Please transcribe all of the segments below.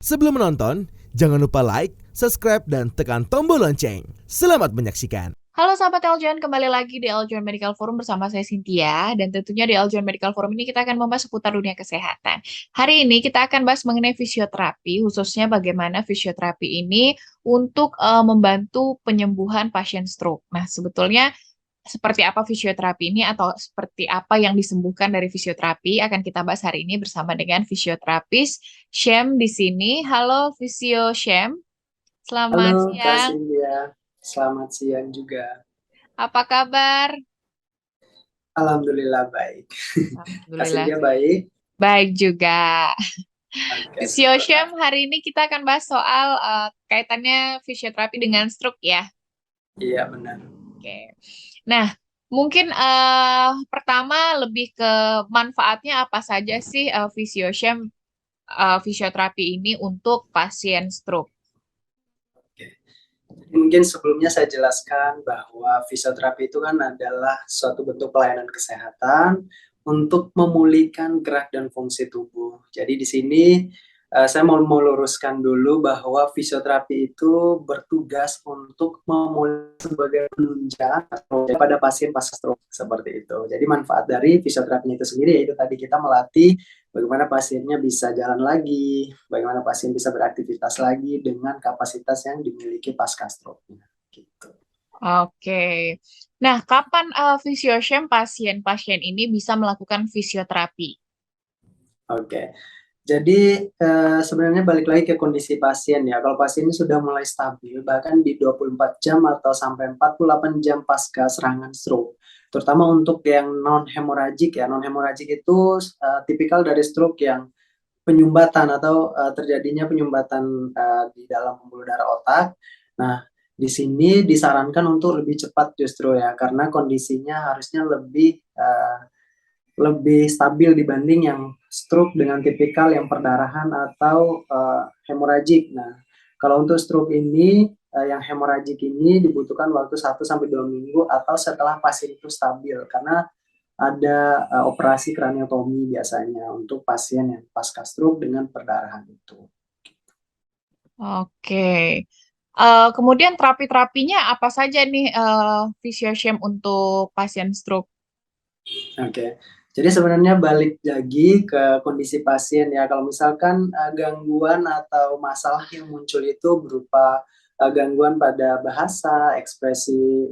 Sebelum menonton, jangan lupa like, subscribe, dan tekan tombol lonceng. Selamat menyaksikan. Halo sahabat Eljon, kembali lagi di Eljon Medical Forum bersama saya Cynthia. Dan tentunya di Eljon Medical Forum ini kita akan membahas seputar dunia kesehatan. Hari ini kita akan bahas mengenai fisioterapi, khususnya bagaimana fisioterapi ini untuk membantu penyembuhan pasien stroke. Nah, sebetulnya seperti apa fisioterapi ini atau seperti apa yang disembuhkan dari fisioterapi akan kita bahas hari ini bersama dengan fisioterapis Shem di sini. Halo Fisio Shem, Halo selamat Kak siang. Cynthia, selamat siang juga. Apa kabar? Alhamdulillah baik. Kak Alhamdulillah. Cynthia baik? Baik juga. Oke, Physio syukurlah. Syam, hari ini kita akan bahas soal kaitannya fisioterapi dengan stroke ya. Iya benar. Oke. Nah, mungkin pertama lebih ke manfaatnya apa saja sih Physio Syam, fisioterapi ini untuk pasien stroke. Oke. Jadi mungkin sebelumnya saya jelaskan bahwa fisioterapi itu kan adalah suatu bentuk pelayanan kesehatan untuk memulihkan gerak dan fungsi tubuh. Jadi di sini saya mau meluruskan dulu bahwa fisioterapi itu bertugas untuk memulihkan sebagai penunjang pada pasien pasca stroke seperti itu. Jadi manfaat dari fisioterapinya itu sendiri yaitu tadi kita melatih bagaimana pasiennya bisa jalan lagi, bagaimana pasien bisa beraktivitas lagi dengan kapasitas yang dimiliki pasca stroke-nya. Gitu. Oke. Nah, kapan Physio Syam pasien-pasien ini bisa melakukan fisioterapi? Oke. Jadi sebenarnya balik lagi ke kondisi pasien ya. Kalau pasien ini sudah mulai stabil, bahkan di 24 jam atau sampai 48 jam pasca serangan stroke. Terutama untuk yang non-hemoragik ya. Non-hemoragik itu tipikal dari stroke yang penyumbatan atau terjadinya penyumbatan di dalam pembuluh darah otak. Nah, di sini disarankan untuk lebih cepat justru ya, karena kondisinya harusnya lebih stabil dibanding yang stroke dengan tipikal yang perdarahan atau hemoragik. Nah, kalau untuk stroke ini yang hemoragik ini dibutuhkan waktu 1 sampai 2 minggu atau setelah pasien itu stabil karena ada operasi kraniotomi biasanya untuk pasien yang pasca stroke dengan perdarahan itu. Oke. Kemudian terapi-terapinya apa saja nih Physioshem untuk pasien stroke? Oke. Jadi sebenarnya balik lagi ke kondisi pasien ya. Kalau misalkan gangguan atau masalah yang muncul itu berupa gangguan pada bahasa, ekspresi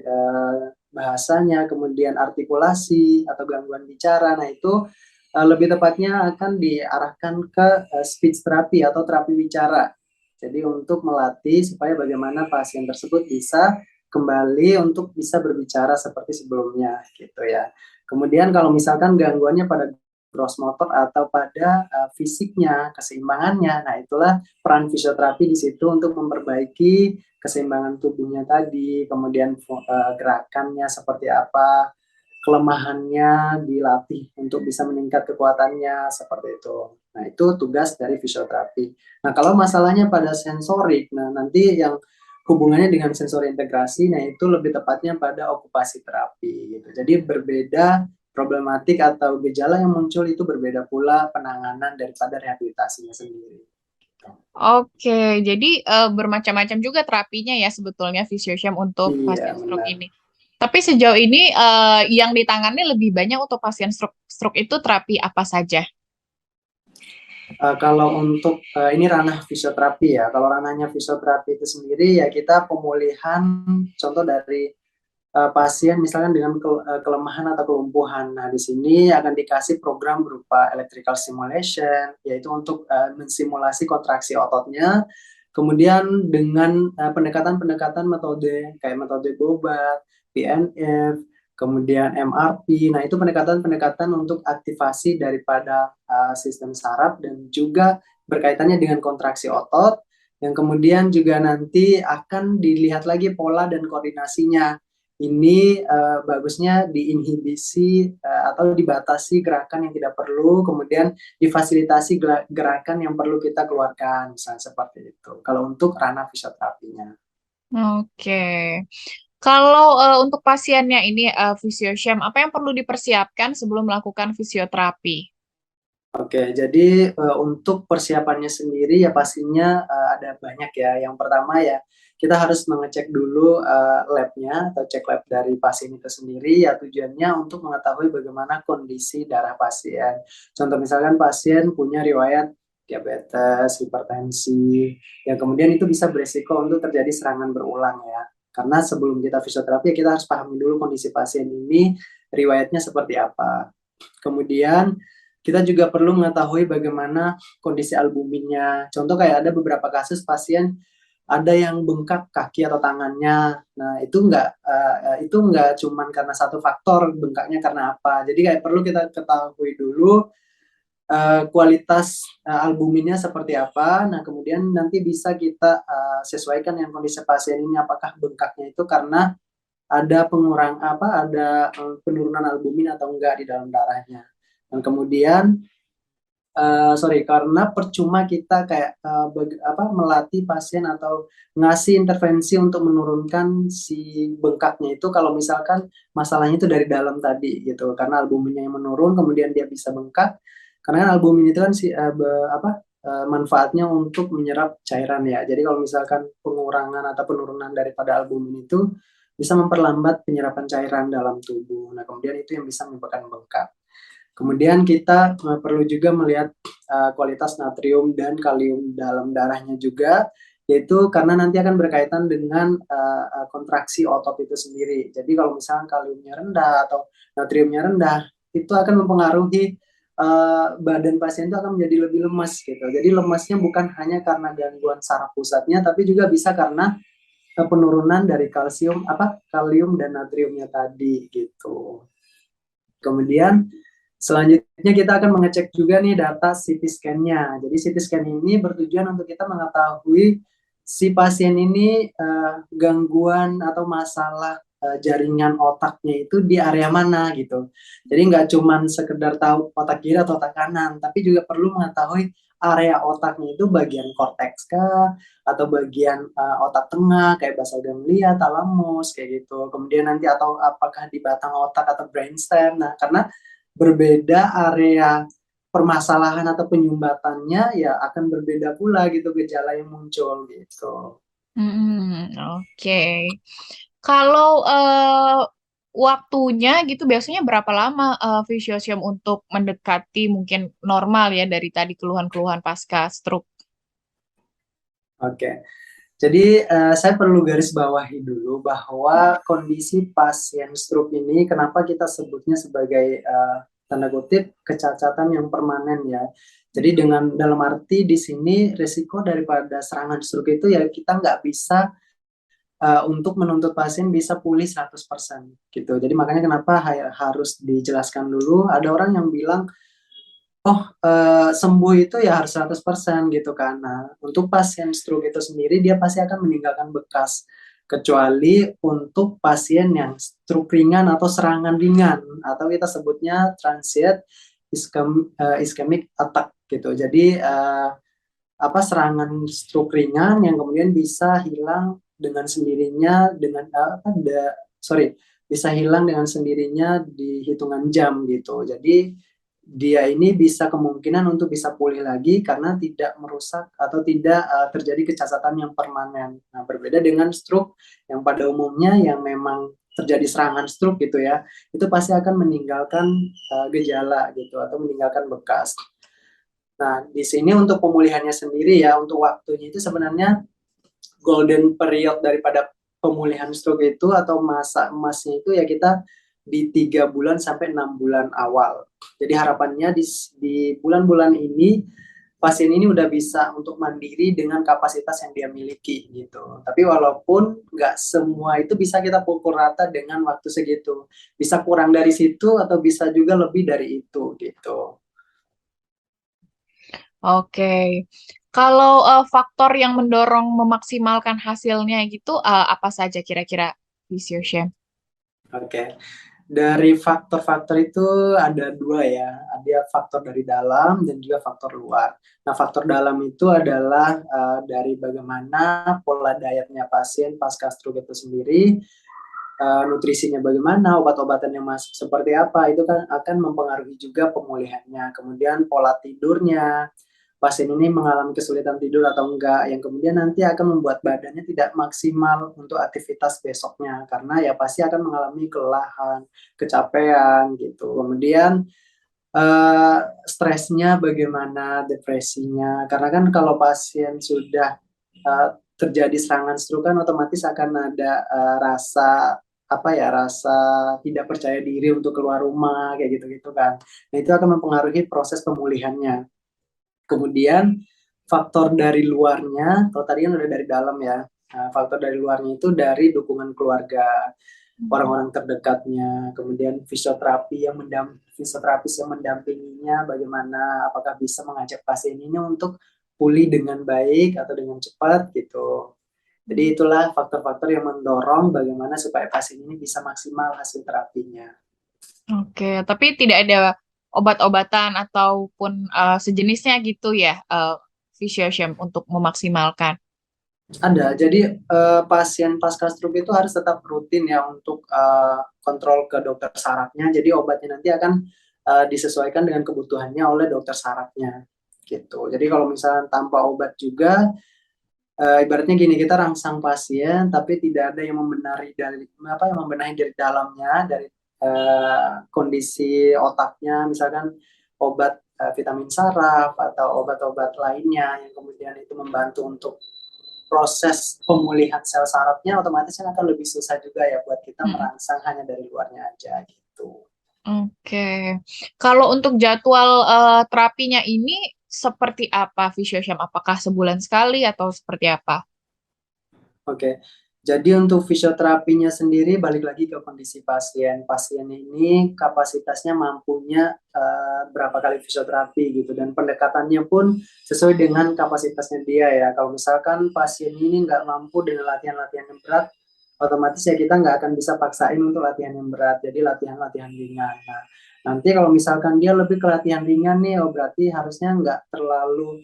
bahasanya, kemudian artikulasi atau gangguan bicara. Nah, itu lebih tepatnya akan diarahkan ke speech therapy atau terapi bicara. Jadi untuk melatih supaya bagaimana pasien tersebut bisa kembali untuk bisa berbicara seperti sebelumnya gitu ya. Kemudian kalau misalkan gangguannya pada gross motor atau pada fisiknya, keseimbangannya, nah itulah peran fisioterapi di situ untuk memperbaiki keseimbangan tubuhnya tadi, kemudian gerakannya seperti apa, kelemahannya dilatih untuk bisa meningkat kekuatannya seperti itu. Nah, itu tugas dari fisioterapi. Nah, kalau masalahnya pada sensorik, nah nanti yang hubungannya dengan sensori integrasi, nah itu lebih tepatnya pada okupasi terapi gitu. Jadi berbeda problematik atau gejala yang muncul itu berbeda pula penanganan daripada rehabilitasinya sendiri. Oke, jadi bermacam-macam juga terapinya ya sebetulnya Physioshem untuk Iya, pasien stroke benar. ini. Tapi sejauh ini yang ditangani lebih banyak untuk pasien stroke, stroke itu terapi apa saja? Kalau untuk ini ranah fisioterapi ya. Kalau ranahnya fisioterapi itu sendiri ya kita pemulihan contoh dari pasien misalkan dengan kelemahan atau kelumpuhan. Nah, di sini akan dikasih program berupa electrical stimulation, yaitu untuk mensimulasi kontraksi ototnya. Kemudian dengan pendekatan-pendekatan metode kayak metode Bobat, PNF, kemudian MRP. Nah, itu pendekatan-pendekatan untuk aktivasi daripada sistem saraf dan juga berkaitannya dengan kontraksi otot yang kemudian juga nanti akan dilihat lagi pola dan koordinasinya. Ini bagusnya diinhibisi atau dibatasi gerakan yang tidak perlu, kemudian difasilitasi gerakan yang perlu kita keluarkan, misalnya seperti itu. Kalau untuk ranah fisioterapinya. Oke. Kalau untuk pasiennya ini Physioshem, apa yang perlu dipersiapkan sebelum melakukan fisioterapi? Oke, jadi untuk persiapannya sendiri ya pastinya ada banyak ya. Yang pertama ya kita harus mengecek dulu labnya atau cek lab dari pasien itu sendiri ya tujuannya untuk mengetahui bagaimana kondisi darah pasien. Contoh misalkan pasien punya riwayat diabetes, hipertensi, yang kemudian itu bisa beresiko untuk terjadi serangan berulang ya. Karena sebelum kita fisioterapi kita harus pahami dulu kondisi pasien ini riwayatnya seperti apa. Kemudian kita juga perlu mengetahui bagaimana kondisi albuminnya. Contoh kayak ada beberapa kasus pasien ada yang bengkak kaki atau tangannya. Nah, itu enggak cuman karena satu faktor bengkaknya karena apa. Jadi kayak perlu kita ketahui dulu kualitas albuminnya seperti apa. Nah, kemudian nanti bisa kita sesuaikan dengan kondisi pasien ini apakah bengkaknya itu karena ada penurunan albumin atau enggak di dalam darahnya. Dan kemudian karena percuma kita kayak melatih pasien atau ngasih intervensi untuk menurunkan si bengkaknya itu kalau misalkan masalahnya itu dari dalam tadi gitu, karena albuminnya yang menurun kemudian dia bisa bengkak, karena kan albumin itu kan manfaatnya untuk menyerap cairan ya. Jadi kalau misalkan pengurangan atau penurunan daripada albumin itu bisa memperlambat penyerapan cairan dalam tubuh. Nah, kemudian itu yang bisa menyebabkan bengkak. Kemudian kita perlu juga melihat kualitas natrium dan kalium dalam darahnya juga, yaitu karena nanti akan berkaitan dengan kontraksi otot itu sendiri. Jadi kalau misalnya kaliumnya rendah atau natriumnya rendah, itu akan mempengaruhi badan pasien itu akan menjadi lebih lemas gitu. Jadi lemasnya bukan hanya karena gangguan saraf pusatnya, tapi juga bisa karena penurunan dari kalium dan natriumnya tadi gitu. Kemudian selanjutnya kita akan mengecek juga nih data CT scan-nya. Jadi CT scan ini bertujuan untuk kita mengetahui si pasien ini gangguan atau masalah jaringan otaknya itu di area mana gitu. Jadi nggak cuma sekedar tahu otak kiri atau otak kanan, tapi juga perlu mengetahui area otaknya itu bagian korteks kah, atau bagian otak tengah kayak basal ganglia, talamus kayak gitu. Kemudian nanti atau apakah di batang otak atau brainstem. Nah, karena berbeda area permasalahan atau penyumbatannya ya akan berbeda pula gitu gejala yang muncul gitu. Oke. Kalau waktunya gitu biasanya berapa lama fisiosium untuk mendekati mungkin normal ya dari tadi keluhan-keluhan pasca stroke? Oke. Jadi saya perlu garis bawahi dulu bahwa kondisi pasien stroke ini kenapa kita sebutnya sebagai tanda kutip kecacatan yang permanen ya. Jadi dengan dalam arti di sini risiko daripada serangan stroke itu ya kita nggak bisa untuk menuntut pasien bisa pulih 100% gitu. Jadi makanya kenapa harus dijelaskan dulu. Ada orang yang bilang sembuh itu ya harus 100% gitu kan. Nah, untuk pasien stroke itu sendiri dia pasti akan meninggalkan bekas. Kecuali untuk pasien yang stroke ringan atau serangan ringan atau kita sebutnya transient ischemic attack gitu. Jadi serangan stroke ringan yang kemudian bisa hilang dengan sendirinya bisa hilang dengan sendirinya di hitungan jam gitu. Jadi dia ini bisa kemungkinan untuk bisa pulih lagi karena tidak merusak atau tidak terjadi kecacatan yang permanen. Nah, berbeda dengan stroke yang pada umumnya yang memang terjadi serangan stroke gitu ya, itu pasti akan meninggalkan gejala gitu atau meninggalkan bekas. Nah, di sini untuk pemulihannya sendiri ya, untuk waktunya itu sebenarnya golden period daripada pemulihan stroke itu atau masa emasnya itu ya kita di 3 bulan sampai 6 bulan awal. Jadi harapannya di bulan-bulan ini pasien ini udah bisa untuk mandiri dengan kapasitas yang dia miliki gitu. Tapi walaupun nggak semua itu bisa kita pukul rata dengan waktu segitu. Bisa kurang dari situ atau bisa juga lebih dari itu gitu. Oke. Kalau faktor yang mendorong memaksimalkan hasilnya gitu apa saja kira-kira Chef? Oke. Dari faktor-faktor itu ada 2 ya, ada faktor dari dalam dan juga faktor luar. Nah, faktor dalam itu adalah dari bagaimana pola dietnya pasien pasca stroke itu sendiri, nutrisinya bagaimana, obat-obatan yang masuk seperti apa, itu kan akan mempengaruhi juga pemulihannya. Kemudian pola tidurnya, pasien ini mengalami kesulitan tidur atau enggak, yang kemudian nanti akan membuat badannya tidak maksimal untuk aktivitas besoknya, karena ya pasti akan mengalami kelelahan, kecapean gitu. Kemudian stresnya bagaimana, depresinya, karena kan kalau pasien sudah terjadi serangan stroke kan otomatis akan ada rasa rasa tidak percaya diri untuk keluar rumah kayak gitu-gitu kan. Nah, itu akan mempengaruhi proses pemulihannya. Kemudian faktor dari luarnya, kalau tadi kan udah dari dalam ya. Faktor dari luarnya itu dari dukungan keluarga, orang-orang terdekatnya, kemudian fisioterapis yang mendampinginya bagaimana, apakah bisa mengajak pasien ini untuk pulih dengan baik atau dengan cepat gitu. Jadi itulah faktor-faktor yang mendorong bagaimana supaya pasien ini bisa maksimal hasil terapinya. Oke, tapi tidak ada obat-obatan ataupun sejenisnya gitu ya, Physioshem untuk memaksimalkan. Ada, jadi pasien pasca stroke itu harus tetap rutin ya untuk kontrol ke dokter sarafnya. Jadi obatnya nanti akan disesuaikan dengan kebutuhannya oleh dokter sarafnya gitu. Jadi kalau misalnya tanpa obat juga, ibaratnya gini, kita rangsang pasien tapi tidak ada yang membenahi dari dalamnya, dari kondisi otaknya, misalkan obat vitamin saraf atau obat-obat lainnya yang kemudian itu membantu untuk proses pemulihan sel sarafnya, otomatis kan akan lebih susah juga ya buat kita merangsang hanya dari luarnya aja gitu. Oke. Kalau untuk jadwal terapinya ini seperti apa, Physioshem? Apakah sebulan sekali atau seperti apa? Oke. Jadi untuk fisioterapinya sendiri balik lagi ke kondisi pasien. Pasien ini kapasitasnya mampunya berapa kali fisioterapi gitu, dan pendekatannya pun sesuai dengan kapasitasnya dia ya. Kalau misalkan pasien ini nggak mampu dengan latihan-latihan yang berat, otomatis ya kita nggak akan bisa paksain untuk latihan yang berat. Jadi latihan-latihan ringan. Nah, nanti kalau misalkan dia lebih ke latihan ringan nih, berarti harusnya nggak terlalu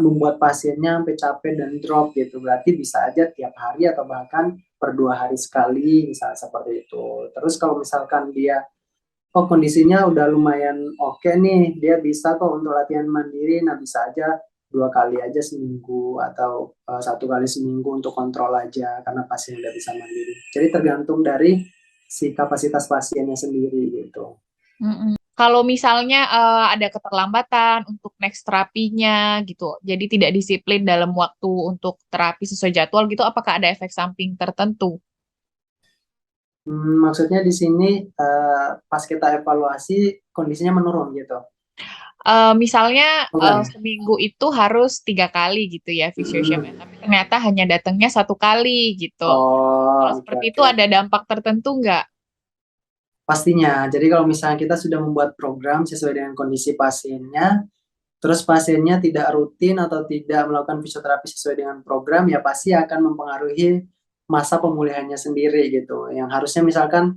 membuat pasiennya sampai capek dan drop gitu. Berarti bisa aja tiap hari atau bahkan per 2 hari sekali, misalnya seperti itu. Terus kalau misalkan dia kondisinya udah lumayan oke nih, dia bisa kok untuk latihan mandiri, nah bisa aja 2 kali aja seminggu atau 1 kali seminggu untuk kontrol aja, karena pasien udah bisa mandiri. Jadi tergantung dari si kapasitas pasiennya sendiri gitu. Kalau misalnya ada keterlambatan untuk next terapinya gitu, jadi tidak disiplin dalam waktu untuk terapi sesuai jadwal gitu, apakah ada efek samping tertentu? Maksudnya di sini pas kita evaluasi kondisinya menurun gitu. Misalnya Bukan. seminggu itu harus 3 kali gitu ya Physioshem, tapi ternyata hanya datangnya 1 kali gitu. Kalau seperti itu ada dampak tertentu nggak? Pastinya. Jadi kalau misalnya kita sudah membuat program sesuai dengan kondisi pasiennya, terus pasiennya tidak rutin atau tidak melakukan fisioterapi sesuai dengan program, ya pasti akan mempengaruhi masa pemulihannya sendiri gitu. Yang harusnya misalkan,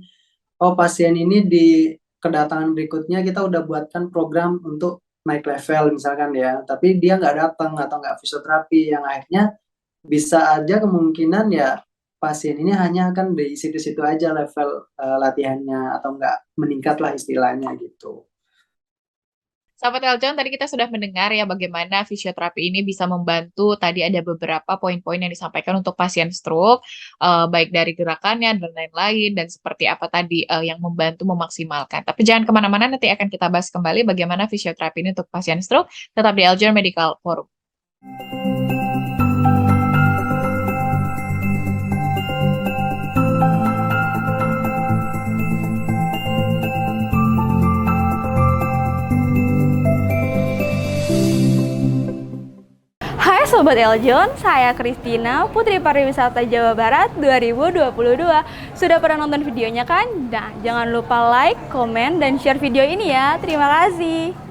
pasien ini di kedatangan berikutnya kita udah buatkan program untuk naik level misalkan ya, tapi dia nggak datang atau nggak fisioterapi, yang akhirnya bisa aja kemungkinan ya pasien ini hanya akan di situ-situ aja level latihannya, atau nggak meningkat lah istilahnya gitu. Sahabat Eljon, tadi kita sudah mendengar ya bagaimana fisioterapi ini bisa membantu. Tadi ada beberapa poin-poin yang disampaikan untuk pasien stroke, baik dari gerakannya dan lain-lain, dan seperti apa tadi yang membantu memaksimalkan. Tapi jangan kemana-mana, nanti akan kita bahas kembali bagaimana fisioterapi ini untuk pasien stroke. Tetap di Eljon Medical Forum. Hai Sobat Eljon, saya Christina, Putri Pariwisata Jawa Barat 2022. Sudah pernah nonton videonya kan? Nah, jangan lupa like, komen, dan share video ini ya. Terima kasih.